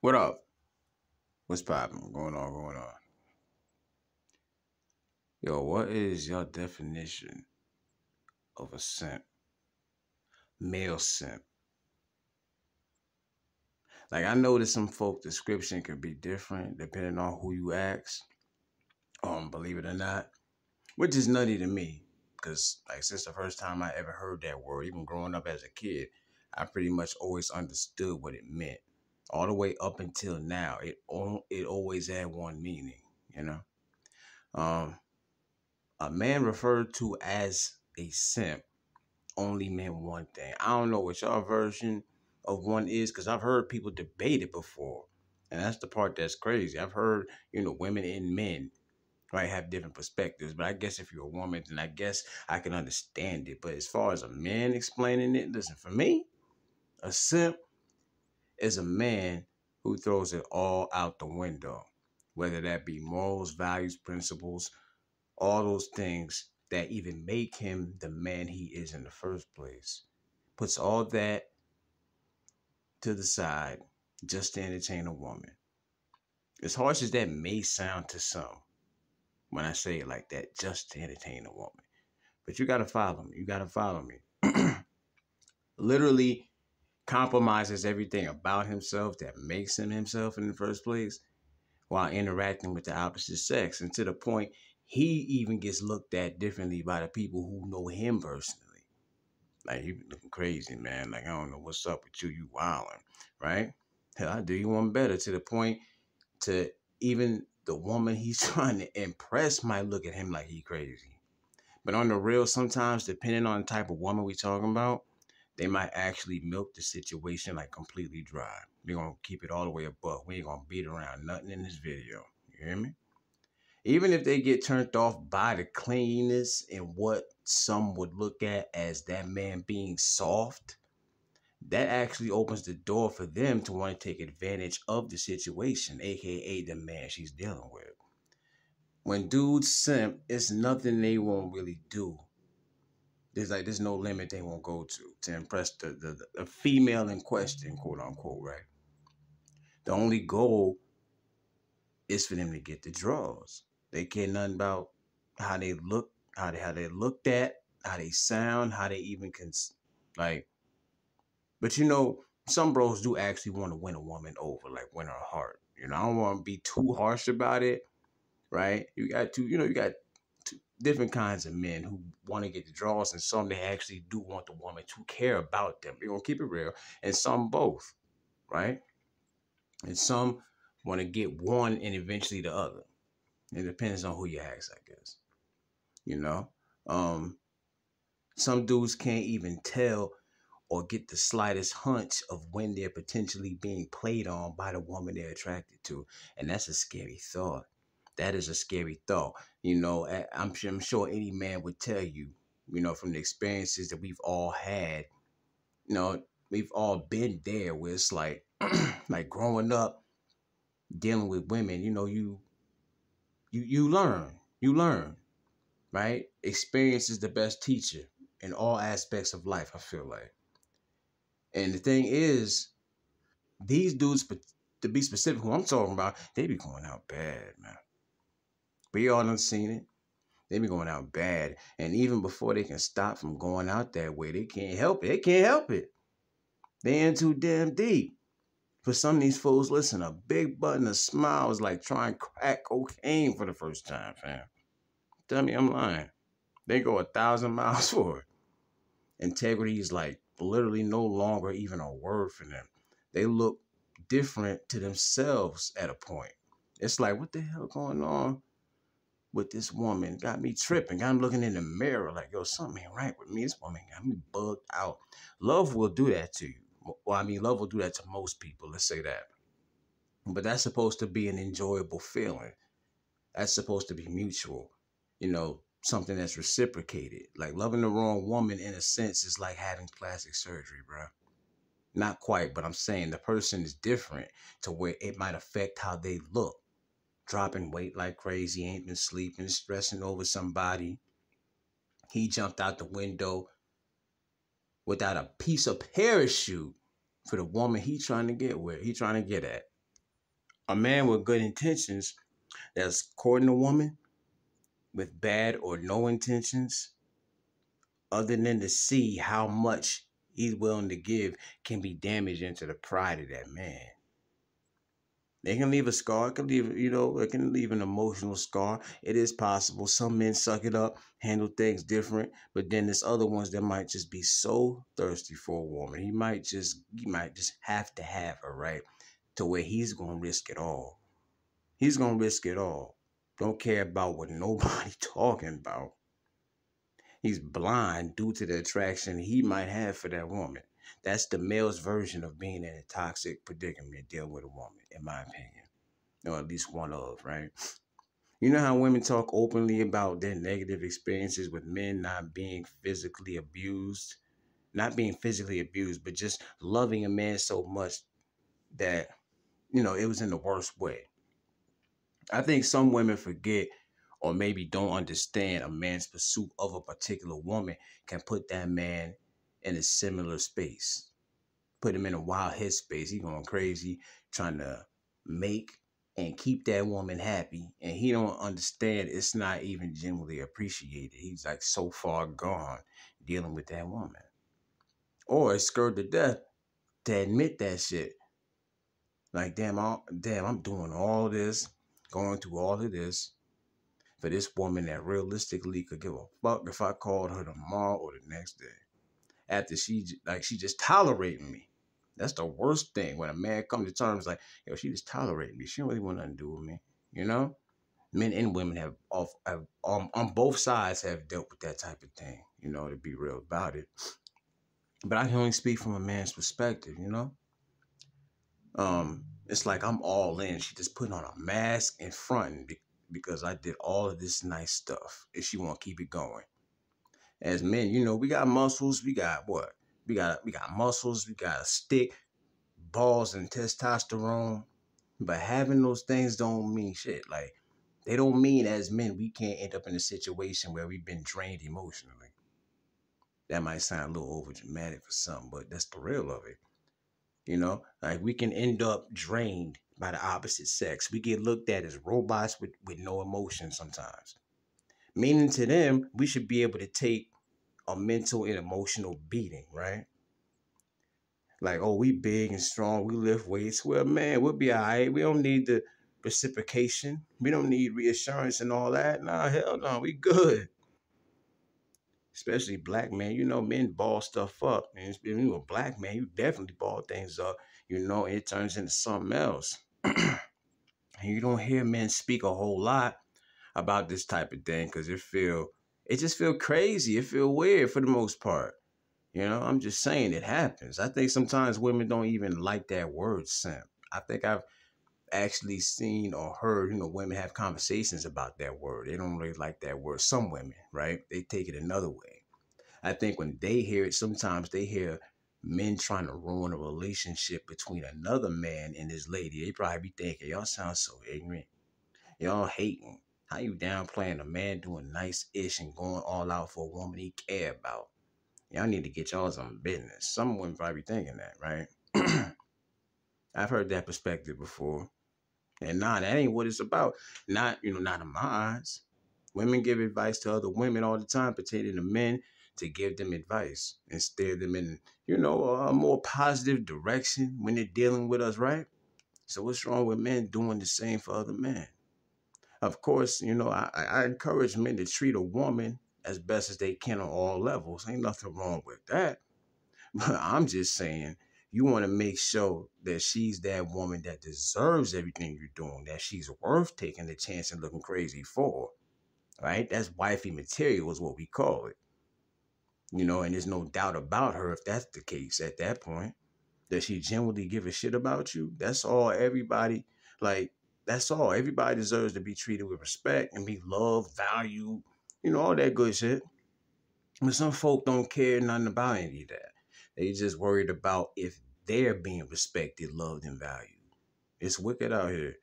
What up? What's poppin'? Going on? Yo, what is your definition of a simp? Male simp. Like, I know that some folk description can be different depending on who you ask. Believe it or not, which is nutty to me. Cause like since the first time I ever heard that word, even growing up as a kid, I pretty much always understood what it meant. All the way up until now, it always had one meaning, you know. Um, a man referred to as a simp only meant one thing. I don't know what your version of one is because I've heard people debate it before. And that's the part that's crazy. I've heard, women and men, right, have different perspectives. But I guess if you're a woman, then I guess I can understand it. But as far as a man explaining it, listen, for me, a simp is a man who throws it all out the window, whether that be morals, values, principles, all those things that even make him the man he is in the first place. Puts all that to the side just to entertain a woman. As harsh as that may sound to some when I say it like that, just to entertain a woman. But you gotta follow me. You gotta follow me. Literally compromises everything about himself that makes him himself in the first place while interacting with the opposite sex. And to the point, he even gets looked at differently by the people who know him personally. Like, you looking crazy, man. Like, I don't know what's up with you. You wildin', right? Hell, I do you one better to the point to even the woman he's trying to impress might look at him like he crazy. But on the real, sometimes, depending on the type of woman we talking about, they might actually milk the situation like completely dry. We're going to keep it all the way above. We ain't going to beat around nothing in this video. You hear me? Even if they get turned off by the cleanliness and what some would look at as that man being soft, that actually opens the door for them to want to take advantage of the situation, aka the man she's dealing with. When dudes simp, it's nothing they won't really do. There's no limit they won't go to impress the female in question, quote unquote, right? The only goal is for them to get the draws. They care nothing about how they look, how they looked at, how they sound, how they even can like. But some bros do actually want to win a woman over, like win her heart. I don't want to be too harsh about it, right? You got two different kinds of men who want to get the draws, and some they actually do want the woman to care about them. We're gonna keep it real, and some both, right? And some want to get one and eventually the other. It depends on who you ask, I guess. You know, um, some dudes can't even tell or get the slightest hunch of when they're potentially being played on by the woman they're attracted to, and that's a scary thought. That is a scary thought. I'm sure any man would tell you, from the experiences that we've all had, we've all been there where it's like, like growing up, dealing with women, you learn, right? Experience is the best teacher in all aspects of life, I feel like. And the thing is, these dudes, to be specific, who I'm talking about, they be going out bad, man. We all done seen it. They be going out bad. And even before they can stop from going out that way, they can't help it. They can't help it. They in too damn deep. For some of these fools, listen, a big button of smile is like trying crack cocaine for the first time, fam. Tell me I'm lying. They go 1,000 miles for it. Integrity is like literally no longer even a word for them. They look different to themselves at a point. It's like, what the hell going on with this woman? Got me tripping. Got me looking in the mirror like, yo, something ain't right with me. This woman got me bugged out. Love will do that to you. Well, I mean, love will do that to most people. Let's say that. But that's supposed to be an enjoyable feeling. That's supposed to be mutual. Something that's reciprocated. Like loving the wrong woman, in a sense, is like having plastic surgery, bro. Not quite, but I'm saying the person is different to where it might affect how they look. Dropping weight like crazy, ain't been sleeping, stressing over somebody. He jumped out the window without a piece of parachute for the woman he trying to get with. He trying to get at. A man with good intentions that's courting a woman with bad or no intentions, other than to see how much he's willing to give, can be damaging to the pride of that man. They can leave a scar. It can leave, it can leave an emotional scar. It is possible. Some men suck it up, handle things different, but then there's other ones that might just be so thirsty for a woman. He might just have to have her, right? To where he's gonna risk it all. He's gonna risk it all. Don't care about what nobody talking about. He's blind due to the attraction he might have for that woman. That's the male's version of being in a toxic predicament dealing with a woman, in my opinion. Or at least one of, right? You know how women talk openly about their negative experiences with men not being physically abused? Not being physically abused, but just loving a man so much that, it was in the worst way. I think some women forget or maybe don't understand a man's pursuit of a particular woman can put that man in a similar space. Put him in a wild headspace. He going crazy, trying to make and keep that woman happy. And he don't understand it's not even genuinely appreciated. He's like so far gone dealing with that woman. Or is scared to death to admit that shit. Like, I'm doing all this, going through all of this for this woman that realistically could give a fuck if I called her tomorrow or the next day. After she just tolerating me. That's the worst thing when a man comes to terms like, yo, she just tolerating me. She don't really want nothing to do with me. You know? Men and women have on both sides have dealt with that type of thing, to be real about it. But I can only speak from a man's perspective. It's like I'm all in. She just putting on a mask in front because I did all of this nice stuff. And she want to keep it going. As men, we got muscles. We got what? We got muscles. We got a stick, balls, and testosterone. But having those things don't mean shit. Like, they don't mean as men we can't end up in a situation where we've been drained emotionally. That might sound a little over dramatic for some, but that's the real of it. Like, we can end up drained by the opposite sex. We get looked at as robots with no emotion sometimes. Meaning to them, we should be able to take a mental and emotional beating, right? Like, oh, we big and strong, we lift weights. Well, man, we'll be all right. We don't need the reciprocation. We don't need reassurance and all that. Nah, hell no, we good. Especially black men, men ball stuff up. And if you're a black man, you definitely ball things up, and it turns into something else. And you don't hear men speak a whole lot about this type of thing because it just feel crazy. It feel weird for the most part. I'm just saying it happens. I think sometimes women don't even like that word simp. I think I've actually seen or heard, women have conversations about that word. They don't really like that word. Some women, right? They take it another way. I think when they hear it, sometimes they hear men trying to ruin a relationship between another man and his lady. They probably be thinking, y'all sound so ignorant. Y'all hating. How you downplaying a man doing nice-ish and going all out for a woman he care about? Y'all need to get y'all some business. Some women probably thinking that, right? I've heard that perspective before. And nah, that ain't what it's about. Not in my eyes. Women give advice to other women all the time pertaining to men to give them advice and steer them in, a more positive direction when they're dealing with us, right? So what's wrong with men doing the same for other men? Of course, I encourage men to treat a woman as best as they can on all levels. Ain't nothing wrong with that. But I'm just saying, you want to make sure that she's that woman that deserves everything you're doing, that she's worth taking the chance and looking crazy for, right? That's wifey material is what we call it. And there's no doubt about her if that's the case at that point. Does she genuinely give a shit about you? That's all everybody, like, that's all. Everybody deserves to be treated with respect and be loved, valued, all that good shit. But some folk don't care nothing about any of that. They just worried about if they're being respected, loved, and valued. It's wicked out here,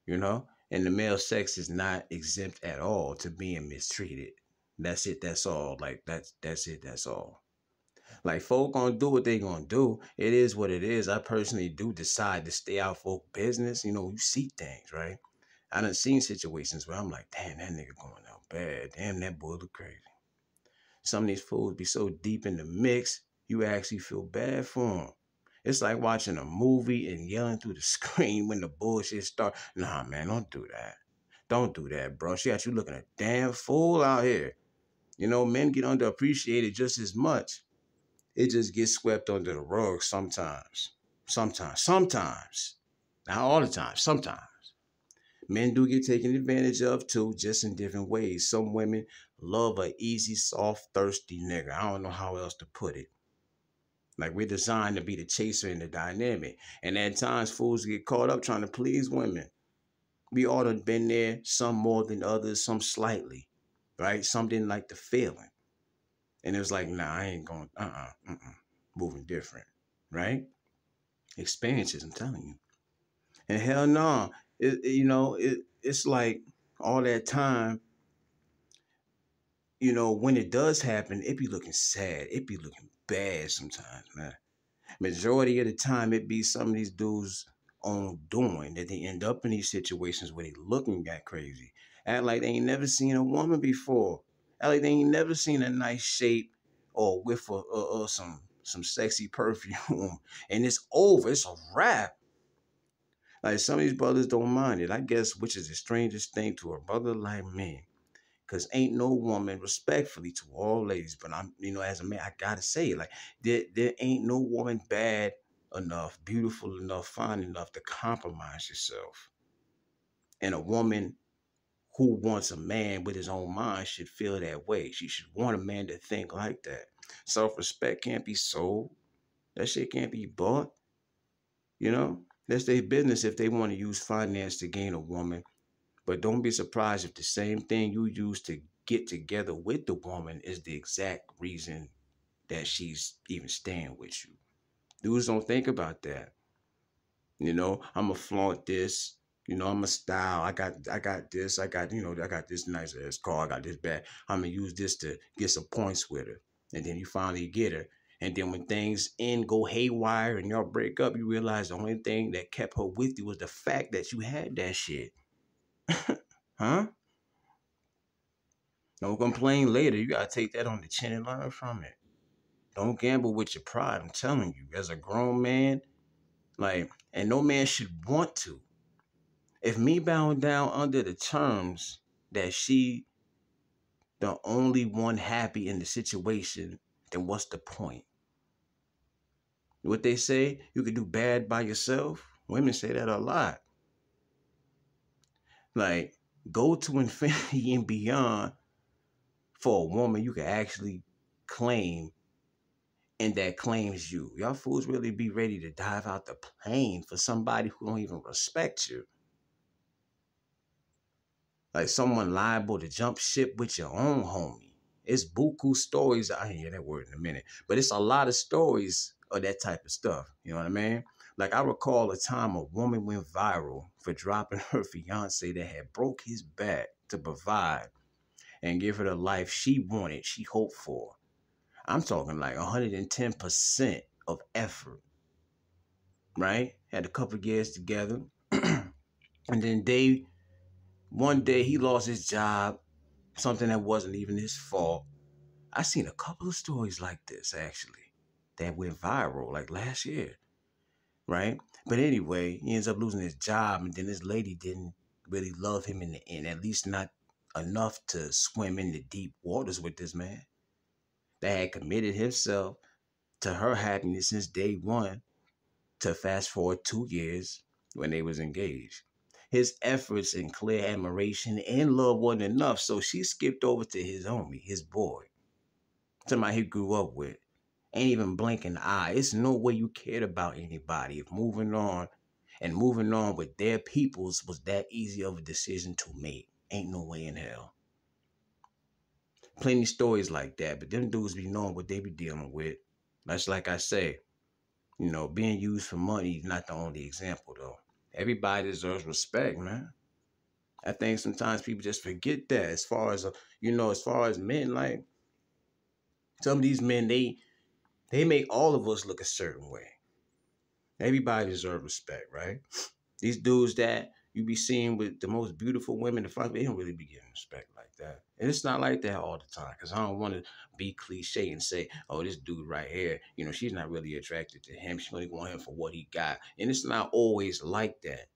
And the male sex is not exempt at all to being mistreated. That's it. That's all. Like, that's it. That's all. Like, folk gonna do what they gonna do. It is what it is. I personally do decide to stay out folk business. You know, you see things, right? I done seen situations where I'm like, damn, that nigga going out bad. Damn, that boy look crazy. Some of these fools be so deep in the mix, you actually feel bad for them. It's like watching a movie and yelling through the screen when the bullshit start. Nah, man, don't do that. Don't do that, bro. She got you looking a damn fool out here. You know, men get underappreciated just as much. It just gets swept under the rug sometimes. Sometimes. Not all the time, sometimes. Men do get taken advantage of too, just in different ways. Some women love a easy, soft, thirsty nigga. I don't know how else to put it. Like, we're designed to be the chaser in the dynamic. And at times fools get caught up trying to please women. We all have been there, some more than others, some slightly. Right? Some didn't like the feeling. And it was like, nah, I ain't going, moving different. Right? Experiences, I'm telling you. And hell no, it's like all that time, when it does happen, it be looking sad. It be looking bad sometimes, man. Majority of the time, it be some of these dudes on doing that they end up in these situations where they looking that crazy. Act like they ain't never seen a woman before. Act like they ain't never seen a nice shape or whiff of some sexy perfume. And it's over. It's a wrap. Like, some of these brothers don't mind it, I guess, which is the strangest thing to a brother like me. Cause ain't no woman, respectfully to all ladies, but I'm, as a man, I gotta say it. Like, there ain't no woman bad enough, beautiful enough, fine enough to compromise yourself. And a woman who wants a man with his own mind should feel that way. She should want a man to think like that. Self-respect can't be sold. That shit can't be bought. That's their business if they want to use finance to gain a woman. But don't be surprised if the same thing you use to get together with the woman is the exact reason that she's even staying with you. Dudes don't think about that. I'ma flaunt this. I'm a style. I got this. I got this nice ass car. I got this bag. I'm gonna use this to get some points with her. And then you finally get her. And then when things go haywire and y'all break up, you realize the only thing that kept her with you was the fact that you had that shit. Huh? Don't complain later. You gotta take that on the chin and learn from it. Don't gamble with your pride. I'm telling you, as a grown man, like, and no man should want to. If me bowing down under the terms that she the only one happy in the situation, then what's the point? What they say, you can do bad by yourself. Women say that a lot. Like, go to infinity and beyond for a woman you can actually claim and that claims you. Y'all fools really be ready to dive out the plane for somebody who don't even respect you. Like, someone liable to jump ship with your own homie. It's buku stories. I hear that word in a minute. But it's a lot of stories of that type of stuff. You know what I mean? Like, I recall a time a woman went viral for dropping her fiance that had broke his back to provide and give her the life she wanted, she hoped for. I'm talking like 110% of effort, right? Had a couple years together. And then one day he lost his job, something that wasn't even his fault. I seen a couple of stories like this, actually, that went viral like last year, right? But anyway, he ends up losing his job, and then this lady didn't really love him in the end, at least not enough to swim in the deep waters with this man that had committed himself to her happiness since day one, to fast forward 2 years when they was engaged. His efforts and clear admiration and love wasn't enough, so she skipped over to his homie, his boy, somebody he grew up with. Ain't even blink an eye. It's no way you cared about anybody if moving on with their peoples was that easy of a decision to make. Ain't no way in hell. Plenty stories like that, but them dudes be knowing what they be dealing with. That's like I say, being used for money is not the only example, though. Everybody deserves respect, man. I think sometimes people just forget that. As far as men, like, some of these men, They make all of us look a certain way. Everybody deserves respect, right? These dudes that you be seeing with the most beautiful women, they don't really be getting respect like that. And it's not like that all the time. Because I don't want to be cliche and say, oh, this dude right here, she's not really attracted to him. She only want him for what he got. And it's not always like that.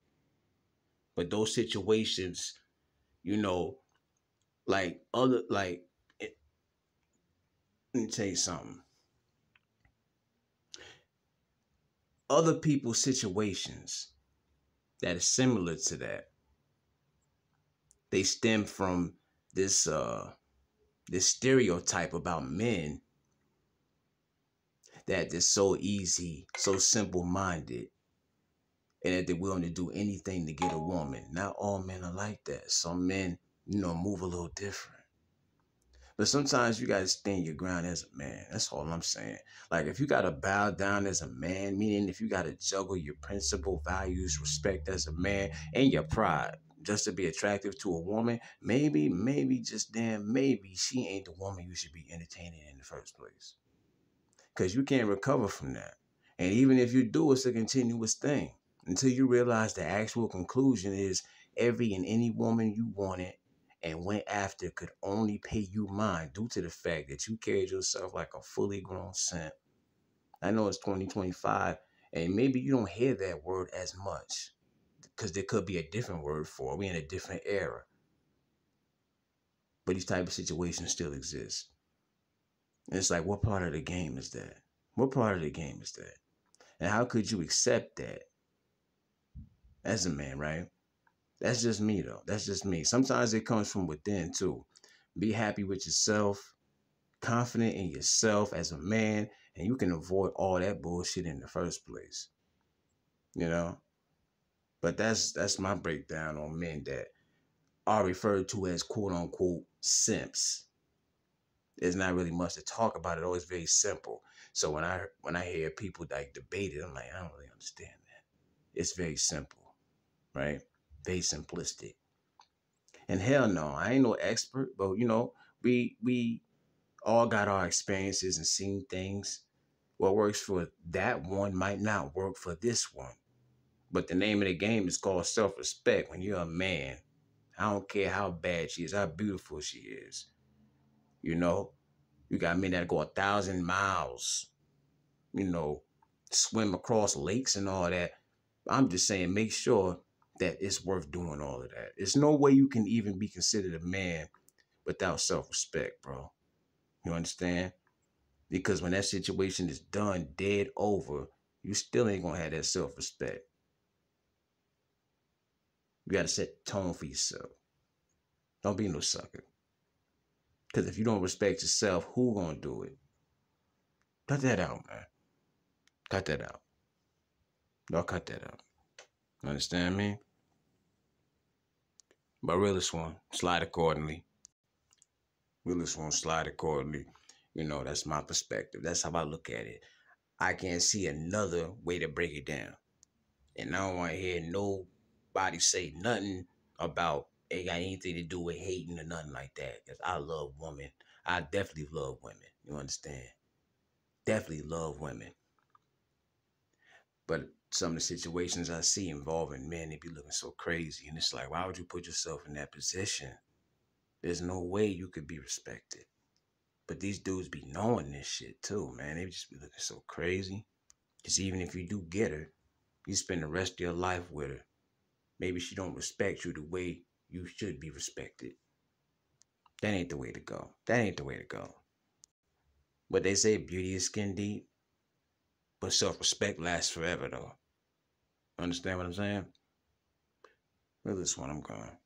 But those situations, like let me tell you something. Other people's situations that are similar to that, they stem from this this stereotype about men that they're so easy, so simple-minded, and that they're willing to do anything to get a woman. Not all men are like that. Some men, move a little different. But sometimes you gotta stand your ground as a man. That's all I'm saying. Like if you gotta bow down as a man, meaning if you gotta juggle your principle, values, respect as a man, and your pride, just to be attractive to a woman, maybe, just damn maybe she ain't the woman you should be entertaining in the first place. Because you can't recover from that. And even if you do, it's a continuous thing until you realize the actual conclusion is every and any woman you wanted and went after could only pay you mind due to the fact that you carried yourself like a fully grown simp. I know it's 2025 and maybe you don't hear that word as much because there could be a different word for it. We're in a different era. But these type of situations still exist. And it's like, what part of the game is that? What part of the game is that? And how could you accept that as a man, right? That's just me, though. That's just me. Sometimes it comes from within, too. Be happy with yourself, confident in yourself as a man, and you can avoid all that bullshit in the first place. But that's my breakdown on men that are referred to as quote-unquote simps. There's not really much to talk about. It always very simple. So when I hear people like debate it, I'm like, I don't really understand that. It's very simple, right? Very simplistic. And hell no, I ain't no expert, but we all got our experiences and seen things. What works for that one might not work for this one. But the name of the game is called self-respect. When you're a man, I don't care how bad she is, how beautiful she is. You got men that go 1,000 miles, swim across lakes and all that. I'm just saying, make sure that it's worth doing all of that. There's no way you can even be considered a man without self-respect, bro. You understand? Because when that situation is done, dead over, you still ain't gonna have that self-respect. You gotta set the tone for yourself. Don't be no sucker. Because if you don't respect yourself, who gonna do it? Cut that out, man. Cut that out. Y'all cut that out. Understand me? But realist one, slide accordingly. Realist one, slide accordingly. That's my perspective. That's how I look at it. I can't see another way to break it down. And I don't want to hear nobody say nothing about it got anything to do with hating or nothing like that. Because I love women. I definitely love women. You understand? Definitely love women. But some of the situations I see involving men, they be looking so crazy. And it's like, why would you put yourself in that position? There's no way you could be respected. But these dudes be knowing this shit too, man. They just be looking so crazy. Because even if you do get her, you spend the rest of your life with her. Maybe she don't respect you the way you should be respected. That ain't the way to go. That ain't the way to go. But they say beauty is skin deep. But self-respect lasts forever, though. Understand what I'm saying? Well, this one I'm going.